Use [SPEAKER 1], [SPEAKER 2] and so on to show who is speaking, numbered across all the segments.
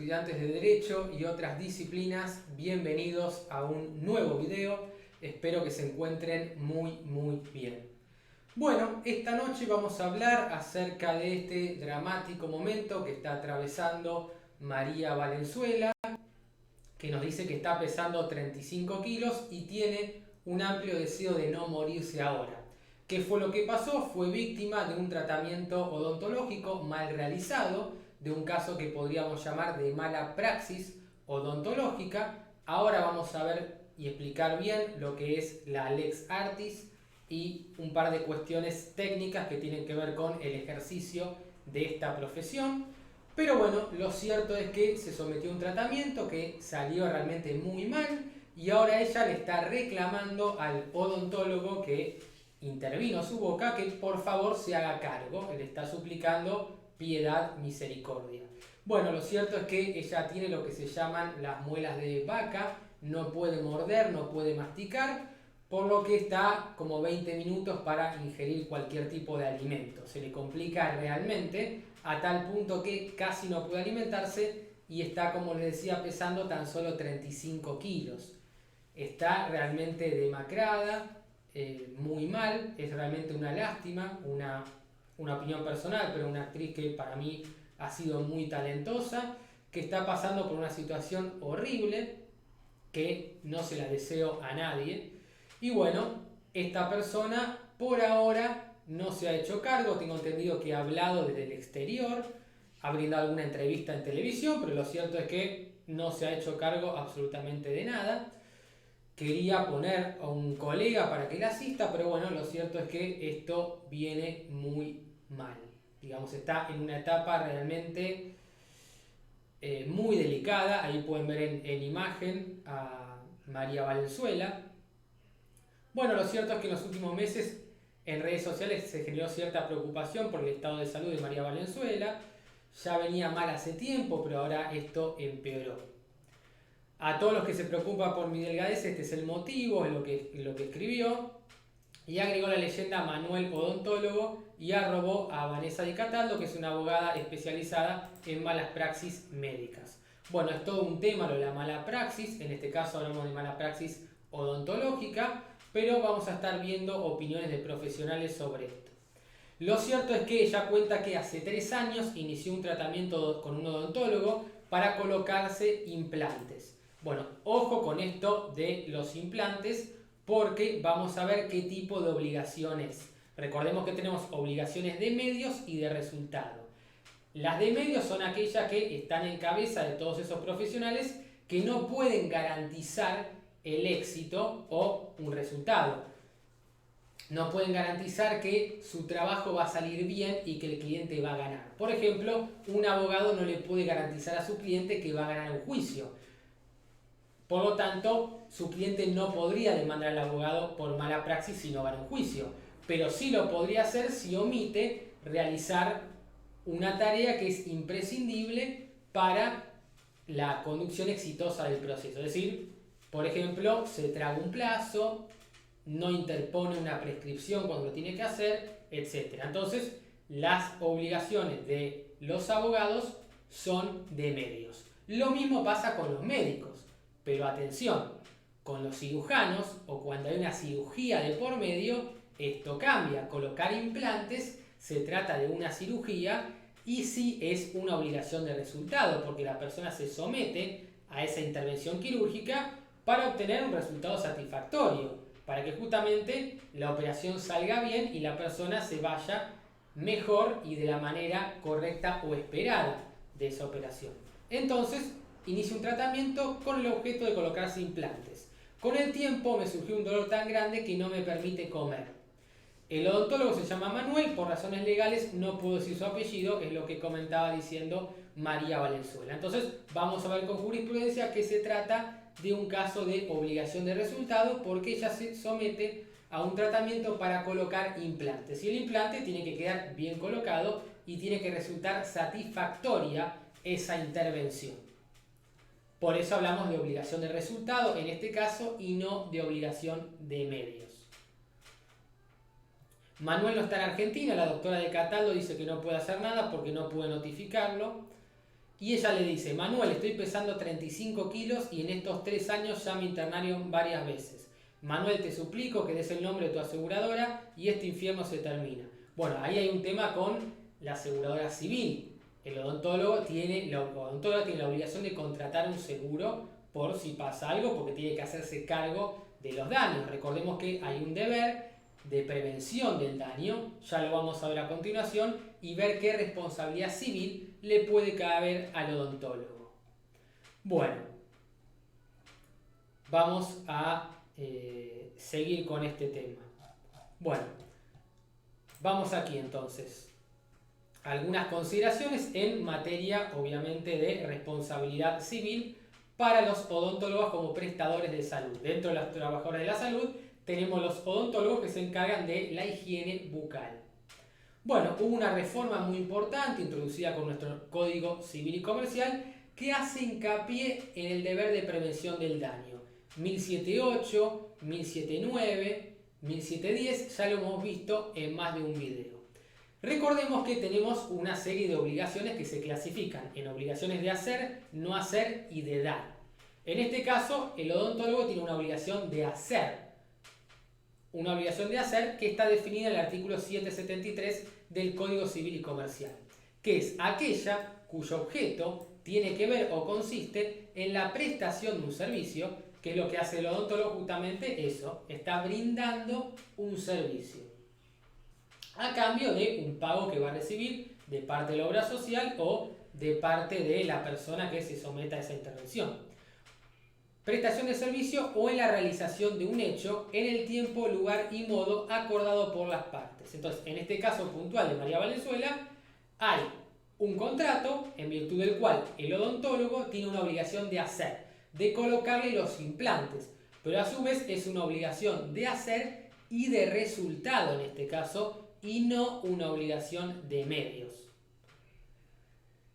[SPEAKER 1] estudiantes de Derecho y otras disciplinas, bienvenidos a un nuevo video. Espero que se encuentren muy bien. Bueno, esta noche vamos a hablar acerca de este dramático momento que está atravesando María Valenzuela, que nos dice que está pesando 35 kilos y tiene un amplio deseo de no morirse ahora. ¿Qué fue lo que pasó? Fue víctima de un tratamiento odontológico mal realizado, de un caso que podríamos llamar de mala praxis odontológica. Ahora vamos a ver y explicar bien lo que es la Lex Artis y un par de cuestiones técnicas que tienen que ver con el ejercicio de esta profesión. Pero bueno, lo cierto es que se sometió a un tratamiento que salió realmente muy mal y ahora ella le está reclamando al odontólogo que intervino su boca que por favor se haga cargo. Le está suplicando piedad, misericordia. Bueno, lo cierto es que ella tiene lo que se llaman las muelas de vaca, no puede morder, no puede masticar, por lo que está como 20 minutos para ingerir cualquier tipo de alimento. Se le complica realmente a tal punto que casi no puede alimentarse y está, como les decía, pesando tan solo 35 kilos. Está realmente demacrada, muy mal, es realmente una lástima, una opinión personal, pero una actriz que para mí ha sido muy talentosa, que está pasando por una situación horrible, que no se la deseo a nadie. Y bueno, esta persona por ahora no se ha hecho cargo, tengo entendido que ha hablado desde el exterior, ha brindado alguna entrevista en televisión, pero lo cierto es que no se ha hecho cargo absolutamente de nada. Quería poner a un colega para que la asista, pero bueno, lo cierto es que esto viene muy mal. Digamos, está en una etapa realmente muy delicada. Ahí pueden ver en imagen a María Valenzuela. Bueno, lo cierto es que en los últimos meses en redes sociales se generó cierta preocupación por el estado de salud de María Valenzuela. Ya venía mal hace tiempo, pero ahora esto empeoró. A todos los que se preocupan por mi delgadez, este es el motivo, es lo que escribió. Y agregó la leyenda Manuel Odontólogo y arrobó a Vanessa Di Cataldo, que es una abogada especializada en malas praxis médicas. Bueno, es todo un tema lo de la mala praxis, en este caso hablamos de mala praxis odontológica, pero vamos a estar viendo opiniones de profesionales sobre esto. Lo cierto es que ella cuenta que hace 3 años inició un tratamiento con un odontólogo para colocarse implantes. Bueno, ojo con esto de los implantes porque vamos a ver qué tipo de obligaciones. Recordemos que tenemos obligaciones de medios y de resultado. Las de medios son aquellas que están en cabeza de todos esos profesionales que no pueden garantizar el éxito o un resultado. No pueden garantizar que su trabajo va a salir bien y que el cliente va a ganar. Por ejemplo, un abogado no le puede garantizar a su cliente que va a ganar un juicio. Por lo tanto, su cliente no podría demandar al abogado por mala praxis si no gana un juicio, pero sí lo podría hacer si omite realizar una tarea que es imprescindible para la conducción exitosa del proceso. Es decir, por ejemplo, se traga un plazo, no interpone una prescripción cuando lo tiene que hacer, etc. Entonces, las obligaciones de los abogados son de medios. Lo mismo pasa con los médicos. Pero atención, con los cirujanos o cuando hay una cirugía de por medio, esto cambia. Colocar implantes se trata de una cirugía y sí es una obligación de resultado, porque la persona se somete a esa intervención quirúrgica para obtener un resultado satisfactorio, para que justamente la operación salga bien y la persona se vaya mejor y de la manera correcta o esperada de esa operación. Entonces, inicio un tratamiento con el objeto de colocarse implantes. Con el tiempo me surgió un dolor tan grande que no me permite comer. El odontólogo se llama Manuel, por razones legales no puedo decir su apellido, es lo que comentaba diciendo María Valenzuela. Entonces vamos a ver con jurisprudencia que se trata de un caso de obligación de resultado porque ella se somete a un tratamiento para colocar implantes. Y el implante tiene que quedar bien colocado y tiene que resultar satisfactoria esa intervención. Por eso hablamos de obligación de resultado en este caso y no de obligación de medios. Manuel no está en Argentina, la doctora de Cataldo dice que no puede hacer nada porque no puede notificarlo. y ella le dice: Manuel, estoy pesando 35 kilos y en estos 3 años ya me internaron varias veces. Manuel, te suplico que des el nombre de tu aseguradora y este infierno se termina. Bueno, ahí hay un tema con la aseguradora civil. El odontólogo tiene la obligación de contratar un seguro por si pasa algo, porque tiene que hacerse cargo de los daños. Recordemos que hay un deber de prevención del daño, ya lo vamos a ver a continuación, y ver qué responsabilidad civil le puede caber al odontólogo. Bueno, vamos a seguir con este tema. Bueno, vamos aquí entonces. Algunas consideraciones en materia, obviamente, de responsabilidad civil para los odontólogos como prestadores de salud. Dentro de los trabajadores de la salud tenemos los odontólogos que se encargan de la higiene bucal. Bueno, hubo una reforma muy importante introducida con nuestro Código Civil y Comercial que hace hincapié en el deber de prevención del daño. 1007.8, 1007.9, 1710, ya lo hemos visto en más de un video. Recordemos que tenemos una serie de obligaciones que se clasifican en obligaciones de hacer, no hacer y de dar. En este caso, el odontólogo tiene una obligación de hacer. Una obligación de hacer que está definida en el artículo 773 del Código Civil y Comercial, que es aquella cuyo objeto tiene que ver o consiste en la prestación de un servicio, que es lo que hace el odontólogo, justamente eso, está brindando un servicio a cambio de un pago que va a recibir de parte de la obra social o de parte de la persona que se someta a esa intervención. Prestación de servicio o en la realización de un hecho en el tiempo, lugar y modo acordado por las partes. Entonces, en este caso puntual de María Valenzuela, hay un contrato en virtud del cual el odontólogo tiene una obligación de hacer, de colocarle los implantes, pero a su vez es una obligación de hacer y de resultado en este caso, y no una obligación de medios.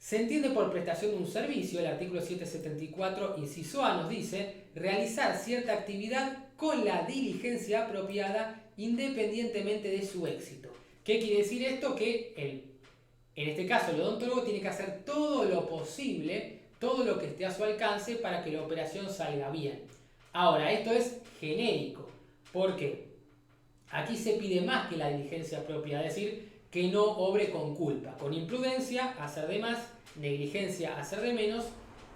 [SPEAKER 1] Se entiende por prestación de un servicio, el artículo 774, inciso A, nos dice realizar cierta actividad con la diligencia apropiada independientemente de su éxito. ¿Qué quiere decir esto? Que en este caso el odontólogo tiene que hacer todo lo posible, todo lo que esté a su alcance para que la operación salga bien. Ahora, esto es genérico. ¿Por qué? Aquí se pide más que la diligencia propia, es decir, que no obre con culpa, con imprudencia, hacer de más, negligencia, hacer de menos,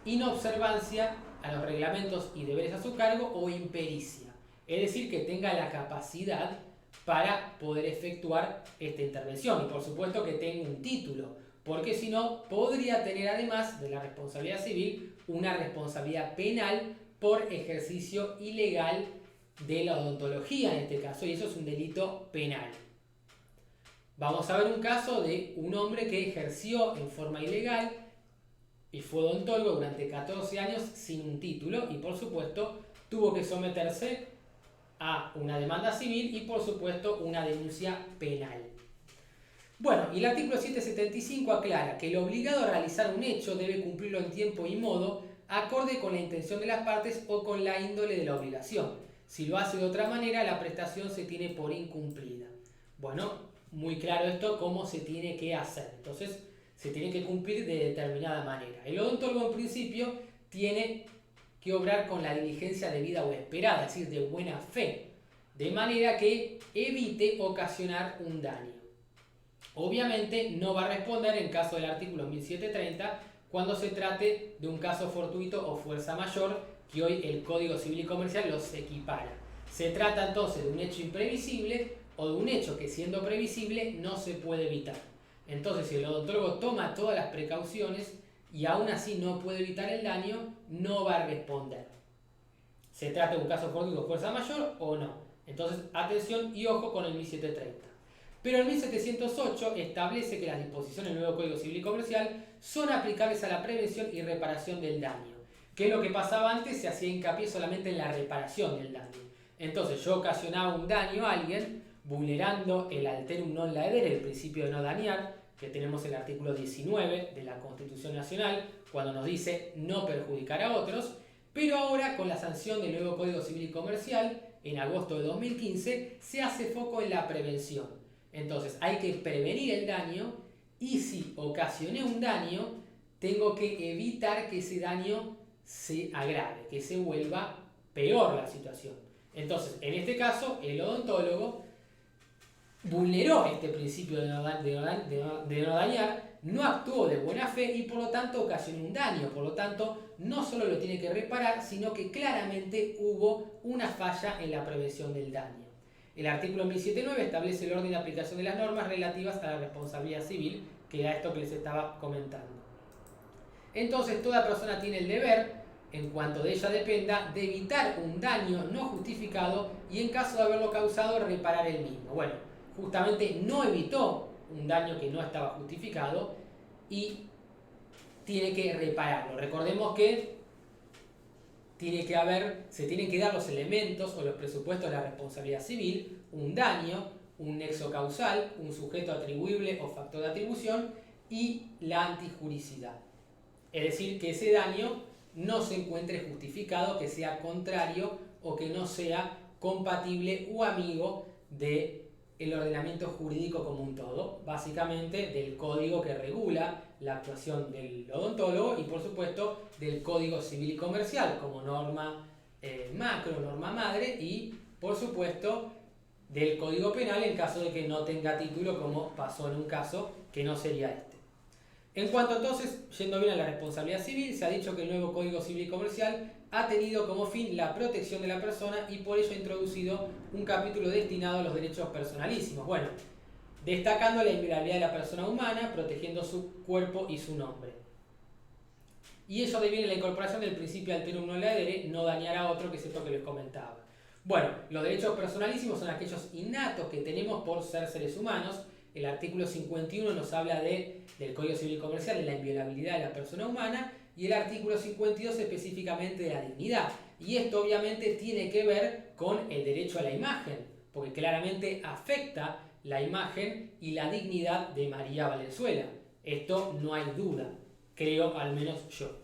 [SPEAKER 1] inobservancia a los reglamentos y deberes a su cargo o impericia. Es decir, que tenga la capacidad para poder efectuar esta intervención y por supuesto que tenga un título, porque si no podría tener además de la responsabilidad civil una responsabilidad penal por ejercicio ilegal de la odontología en este caso, y eso es un delito penal. Vamos a ver un caso de un hombre que ejerció en forma ilegal y fue odontólogo durante 14 años sin un título y por supuesto tuvo que someterse a una demanda civil y por supuesto una denuncia penal. Bueno, y el artículo 775 aclara que el obligado a realizar un hecho debe cumplirlo en tiempo y modo acorde con la intención de las partes o con la índole de la obligación. Si lo hace de otra manera, la prestación se tiene por incumplida. Bueno, muy claro esto, cómo se tiene que hacer. Entonces, se tiene que cumplir de determinada manera. El odontólogo, en principio, tiene que obrar con la diligencia debida o esperada, es decir, de buena fe, de manera que evite ocasionar un daño. Obviamente, no va a responder en caso del artículo 1730 cuando se trate de un caso fortuito o fuerza mayor, que hoy el Código Civil y Comercial los equipara. Se trata entonces de un hecho imprevisible o de un hecho que siendo previsible no se puede evitar. Entonces, si el odontólogo toma todas las precauciones y aún así no puede evitar el daño, no va a responder. Se trata de un caso fortuito o fuerza mayor o no. Entonces, atención y ojo con el 1730. Pero el 1708 establece que las disposiciones del nuevo Código Civil y Comercial son aplicables a la prevención y reparación del daño. ¿Qué es lo que pasaba antes? Se hacía hincapié solamente en la reparación del daño. Entonces yo ocasionaba un daño a alguien vulnerando el alterum non laedere, el principio de no dañar, que tenemos en el artículo 19 de la Constitución Nacional, cuando nos dice no perjudicar a otros, pero ahora con la sanción del nuevo Código Civil y Comercial, en agosto de 2015, se hace foco en la prevención. Entonces hay que prevenir el daño y si ocasioné un daño, tengo que evitar que ese daño se agrave, que se vuelva peor la situación. Entonces, en este caso, el odontólogo vulneró este principio de no dañar, no actuó de buena fe y por lo tanto ocasionó un daño. Por lo tanto, no solo lo tiene que reparar, sino que claramente hubo una falla en la prevención del daño. El artículo 1079 establece el orden de aplicación de las normas relativas a la responsabilidad civil, que era esto que les estaba comentando. Entonces, toda persona tiene el deber, en cuanto de ella dependa, de evitar un daño no justificado y en caso de haberlo causado, reparar el mismo. Bueno, justamente no evitó un daño que no estaba justificado y tiene que repararlo. Recordemos que se tienen que dar los elementos o los presupuestos de la responsabilidad civil, un daño, un nexo causal, un sujeto atribuible o factor de atribución y la antijuricidad. Es decir, que ese daño no se encuentre justificado, que sea contrario o que no sea compatible o amigo del ordenamiento jurídico como un todo, básicamente del código que regula la actuación del odontólogo y por supuesto del Código Civil y Comercial como norma macro, norma madre y por supuesto del Código Penal en caso de que no tenga título como pasó en un caso que no sería este. En cuanto entonces, yendo bien a la responsabilidad civil, se ha dicho que el nuevo Código Civil y Comercial ha tenido como fin la protección de la persona y por ello ha introducido un capítulo destinado a los derechos personalísimos. Bueno, destacando la inviolabilidad de la persona humana, protegiendo su cuerpo y su nombre. Y ello deviene la incorporación del principio alterum non ledere, no dañar a otro, que es esto que les comentaba. Bueno, los derechos personalísimos son aquellos innatos que tenemos por ser seres humanos. El artículo 51 nos habla del Código Civil y Comercial, de la inviolabilidad de la persona humana, y el artículo 52 específicamente de la dignidad. Y esto obviamente tiene que ver con el derecho a la imagen, porque claramente afecta la imagen y la dignidad de María Valenzuela. Esto no hay duda, creo al menos yo.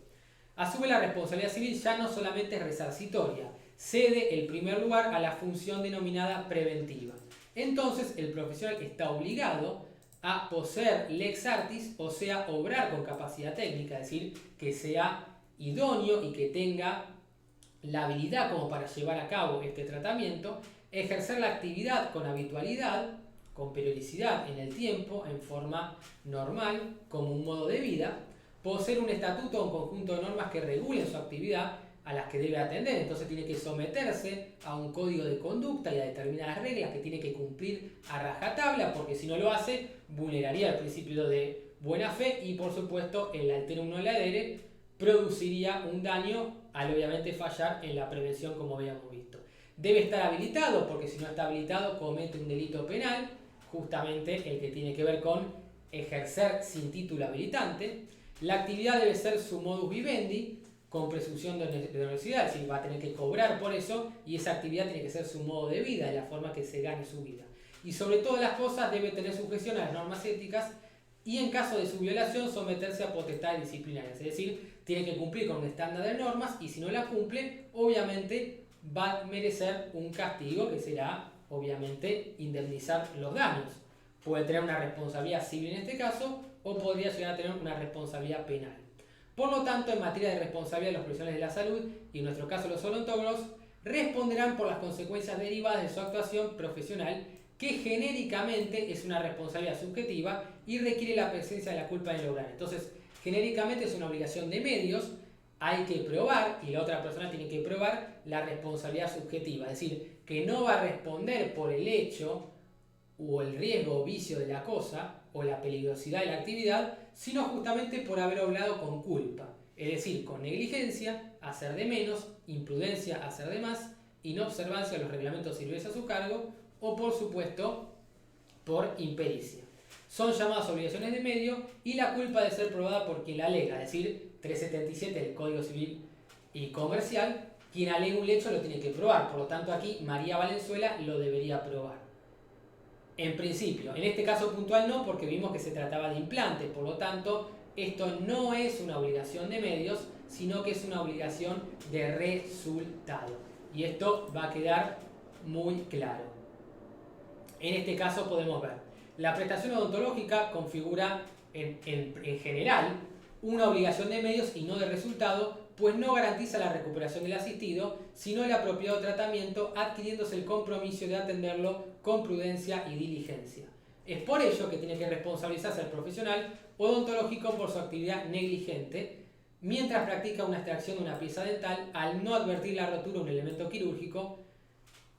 [SPEAKER 1] A su vez, la responsabilidad civil ya no solamente es resarcitoria, cede el primer lugar a la función denominada preventiva. Entonces, el profesional está obligado a poseer lex artis, o sea, obrar con capacidad técnica, es decir, que sea idóneo y que tenga la habilidad como para llevar a cabo este tratamiento, ejercer la actividad con habitualidad, con periodicidad en el tiempo, en forma normal, como un modo de vida, poseer un estatuto o un conjunto de normas que regulen su actividad a las que debe atender, entonces tiene que someterse a un código de conducta y a determinadas reglas que tiene que cumplir a rajatabla, porque si no lo hace, vulneraría el principio de buena fe y por supuesto el alterum non ledere produciría un daño al obviamente fallar en la prevención como habíamos visto. Debe estar habilitado, porque si no está habilitado comete un delito penal, justamente el que tiene que ver con ejercer sin título habilitante. La actividad debe ser su modus vivendi, con presunción de honestidad, es decir, va a tener que cobrar por eso y esa actividad tiene que ser su modo de vida, de la forma que se gane su vida. Y sobre todas las cosas debe tener sujeción a las normas éticas y en caso de su violación someterse a potestades disciplinarias, es decir, tiene que cumplir con un estándar de normas y si no la cumple, obviamente va a merecer un castigo que será, obviamente, indemnizar los daños. Puede tener una responsabilidad civil en este caso o podría llegar a tener una responsabilidad penal. Por lo tanto, en materia de responsabilidad de los profesionales de la salud, y en nuestro caso los odontólogos, responderán por las consecuencias derivadas de su actuación profesional, que genéricamente es una responsabilidad subjetiva y requiere la presencia de la culpa en el obrar. Entonces, genéricamente es una obligación de medios, hay que probar, y la otra persona tiene que probar la responsabilidad subjetiva, es decir, que no va a responder por el hecho o el riesgo o vicio de la cosa o la peligrosidad de la actividad, sino justamente por haber obrado con culpa, es decir, con negligencia, hacer de menos, imprudencia, hacer de más, inobservancia de los reglamentos civiles a su cargo, o por supuesto, por impericia. Son llamadas obligaciones de medio y la culpa debe ser probada por quien la alega, es decir, 377 del Código Civil y Comercial, quien alega un hecho lo tiene que probar, por lo tanto aquí María Valenzuela lo debería probar. En principio, en este caso puntual no, porque vimos que se trataba de implantes, por lo tanto, esto no es una obligación de medios, sino que es una obligación de resultado. Y esto va a quedar muy claro. En este caso podemos ver, la prestación odontológica configura en general una obligación de medios y no de resultado, pues no garantiza la recuperación del asistido, sino el apropiado tratamiento, adquiriéndose el compromiso de atenderlo con prudencia y diligencia. Es por ello que tiene que responsabilizarse el profesional odontológico por su actividad negligente, mientras practica una extracción de una pieza dental al no advertir la rotura de un elemento quirúrgico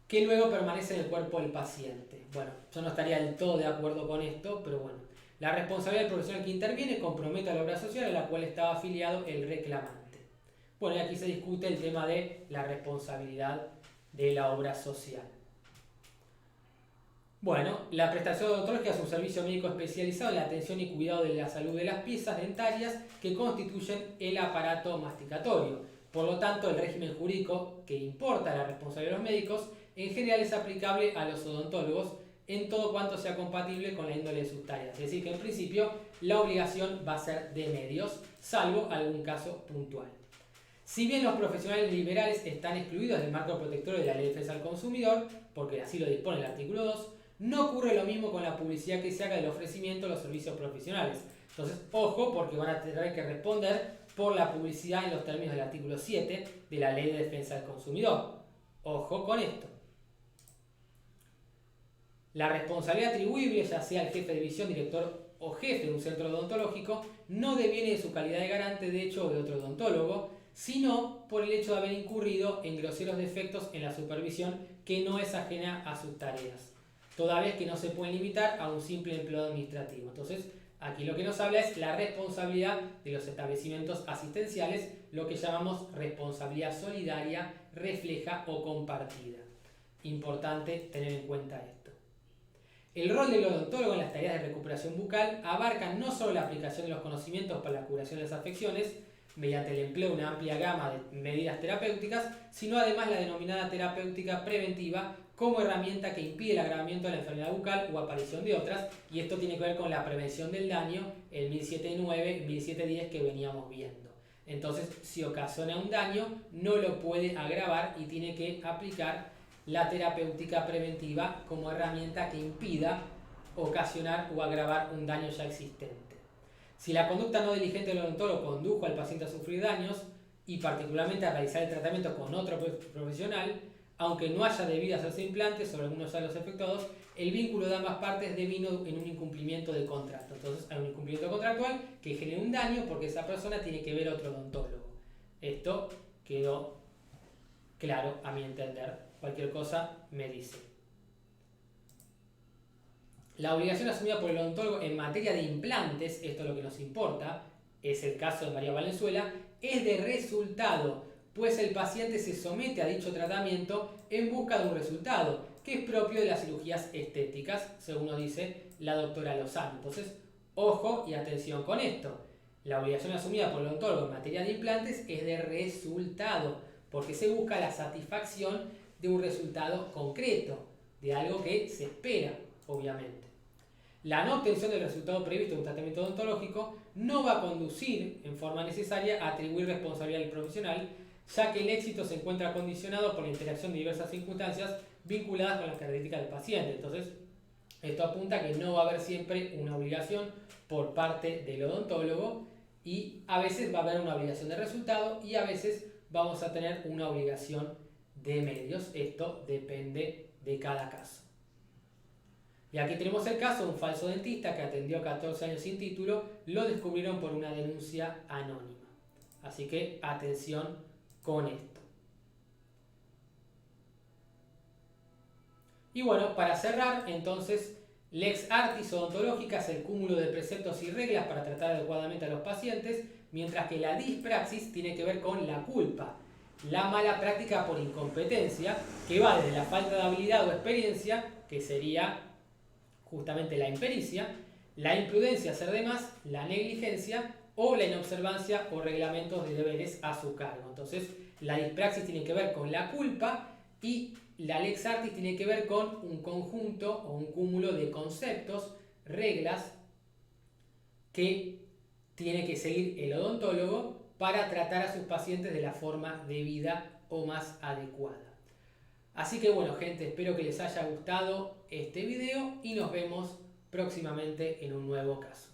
[SPEAKER 1] que luego permanece en el cuerpo del paciente. Bueno, yo no estaría del todo de acuerdo con esto, pero bueno. La responsabilidad del profesional que interviene compromete a la obra social a la cual estaba afiliado el reclamante. Bueno, y aquí se discute el tema de la responsabilidad de la obra social. Bueno, la prestación odontológica es un servicio médico especializado en la atención y cuidado de la salud de las piezas dentarias que constituyen el aparato masticatorio. Por lo tanto, el régimen jurídico que importa la responsabilidad de los médicos en general es aplicable a los odontólogos en todo cuanto sea compatible con la índole de sus tareas. Es decir, que en principio la obligación va a ser de medios, salvo algún caso puntual. Si bien los profesionales liberales están excluidos del marco protector de la Ley de Defensa del Consumidor, porque así lo dispone el artículo 2, no ocurre lo mismo con la publicidad que se haga del ofrecimiento de los servicios profesionales. Entonces, ojo, porque van a tener que responder por la publicidad en los términos del artículo 7 de la Ley de Defensa del Consumidor. Ojo con esto. La responsabilidad atribuible, ya sea al jefe de división, director o jefe de un centro odontológico, no deviene de su calidad de garante de hecho o de otro odontólogo, sino por el hecho de haber incurrido en groseros defectos en la supervisión que no es ajena a sus tareas, toda vez que no se pueden limitar a un simple empleado administrativo. Entonces, aquí lo que nos habla es la responsabilidad de los establecimientos asistenciales, lo que llamamos responsabilidad solidaria, refleja o compartida. Importante tener en cuenta esto. El rol del odontólogo en las tareas de recuperación bucal abarca no solo la aplicación de los conocimientos para la curación de las afecciones, mediante el empleo de una amplia gama de medidas terapéuticas, sino además la denominada terapéutica preventiva como herramienta que impide el agravamiento de la enfermedad bucal o aparición de otras, y esto tiene que ver con la prevención del daño, el 1709, 1710 que veníamos viendo. Entonces, si ocasiona un daño, no lo puede agravar y tiene que aplicar la terapéutica preventiva como herramienta que impida ocasionar o agravar un daño ya existente. Si la conducta no diligente del odontólogo condujo al paciente a sufrir daños y particularmente a realizar el tratamiento con otro profesional, aunque no haya debido hacerse implantes sobre algunos de los efectuados, el vínculo de ambas partes devino en un incumplimiento de contrato. Entonces hay un incumplimiento contractual que genera un daño porque esa persona tiene que ver a otro odontólogo. Esto quedó claro a mi entender. Cualquier cosa me dice. La obligación asumida por el odontólogo en materia de implantes, esto es lo que nos importa, es el caso de María Valenzuela, es de resultado, pues el paciente se somete a dicho tratamiento en busca de un resultado, que es propio de las cirugías estéticas, según nos dice la doctora Lozano. Entonces, ojo y atención con esto. La obligación asumida por el odontólogo en materia de implantes es de resultado, porque se busca la satisfacción de un resultado concreto, de algo que se espera, obviamente. La no obtención del resultado previsto en un tratamiento odontológico no va a conducir en forma necesaria a atribuir responsabilidad al profesional, ya que el éxito se encuentra condicionado por la interacción de diversas circunstancias vinculadas con las características del paciente. Entonces, esto apunta a que no va a haber siempre una obligación por parte del odontólogo y a veces va a haber una obligación de resultado y a veces vamos a tener una obligación de medios. Esto depende de cada caso. Y aquí tenemos el caso de un falso dentista que atendió 14 años sin título, lo descubrieron por una denuncia anónima. Así que atención con esto. Y bueno, para cerrar, entonces, lex artis odontológica es el cúmulo de preceptos y reglas para tratar adecuadamente a los pacientes, mientras que la dispraxis tiene que ver con la culpa, la mala práctica por incompetencia, que va desde la falta de habilidad o experiencia, que sería justamente la impericia, la imprudencia, hacer de más, la negligencia o la inobservancia o reglamentos de deberes a su cargo. Entonces, la dispraxis tiene que ver con la culpa y la lex artis tiene que ver con un conjunto o un cúmulo de conceptos, reglas que tiene que seguir el odontólogo para tratar a sus pacientes de la forma debida o más adecuada. Así que bueno, gente, espero que les haya gustado este video y nos vemos próximamente en un nuevo caso.